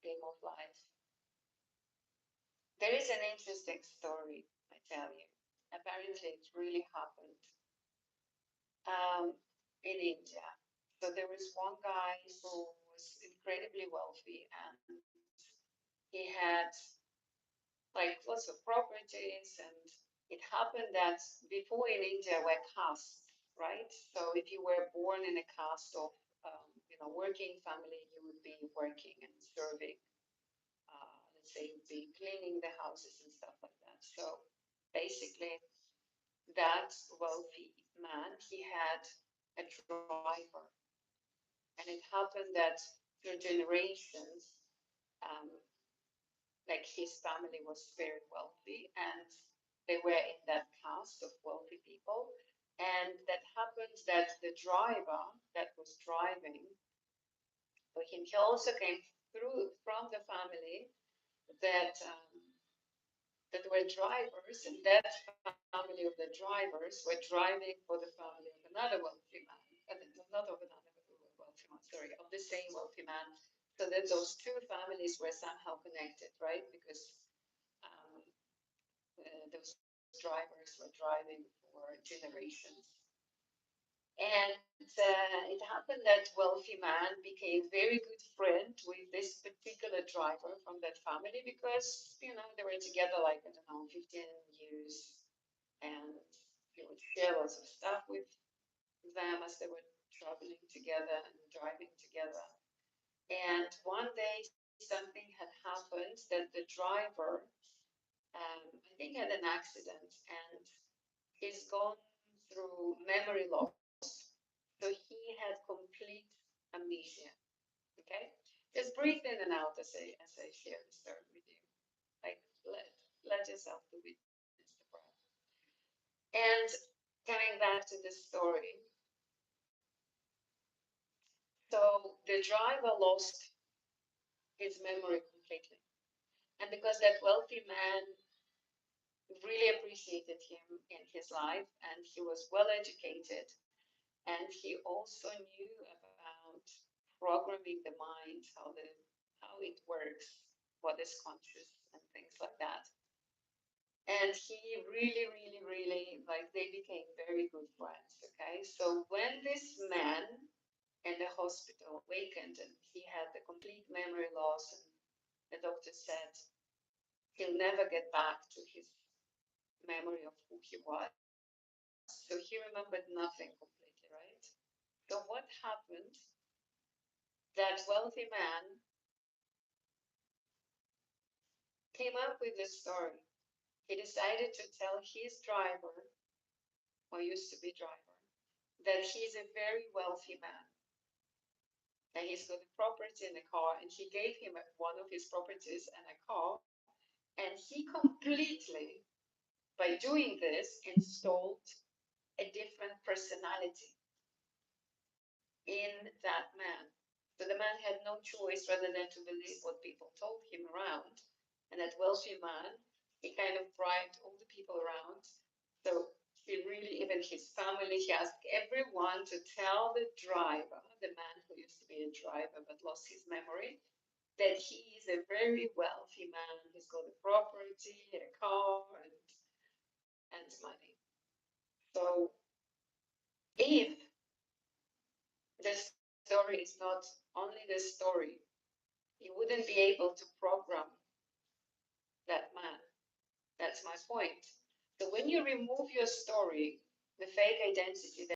game of life. There is an interesting story, I tell you. Apparently, it really happened um, in India. So there was one guy who was incredibly wealthy, and he had like lots of properties, and it happened that before in India were castes, right? So if you were born in a caste of working family, you would be working and serving. Let's say you'd be cleaning the houses and stuff like that. So basically, that wealthy man, he had a driver, and it happened that through generations, um, like his family was very wealthy, and they were in that caste of wealthy people. And that happened that the driver that was driving for him, he also came through from the family that that were drivers, and that family of the drivers were driving for the family of another wealthy man, not of another wealthy man, sorry, of the same wealthy man, so that those two families were somehow connected, right? Because um, those drivers were driving for generations. And it happened that wealthy man became very good friend with this particular driver from that family because, they were together like, I don't know, 15 years. And he would share lots of stuff with them as they were traveling together and driving together. And one day something had happened that the driver, I think, had an accident, and he's gone through memory loss. So he had complete amnesia. Okay, just breathe in and out as I share the story with you. Like let yourself to witness the breath. And coming back to the story, so the driver lost his memory completely, and because that wealthy man really appreciated him in his life, and he was well educated, and he also knew about programming the mind, how it works, what is conscious, and things like that. And he really, really, really, like, they became very good friends. Okay, so when this man in the hospital awakened and he had the complete memory loss, and the doctor said he'll never get back to his memory of who he was, so he remembered nothing completely, right? So what happened? That wealthy man came up with this story. He decided to tell his driver, or used to be driver, that he's a very wealthy man, and he's got a property and a car, and he gave him one of his properties and a car, and he completely, by doing this, installed a different personality in that man. So the man had no choice rather than to believe what people told him around. And that wealthy man, he kind of bribed all the people around. So he really, even his family, he asked everyone to tell the driver, the man who used to be a driver but lost his memory, that he is a very wealthy man. He's got a property, a car, and money. So if the story is not only the story, you wouldn't be able to program that man. That's my point. So when you remove your story, the fake identity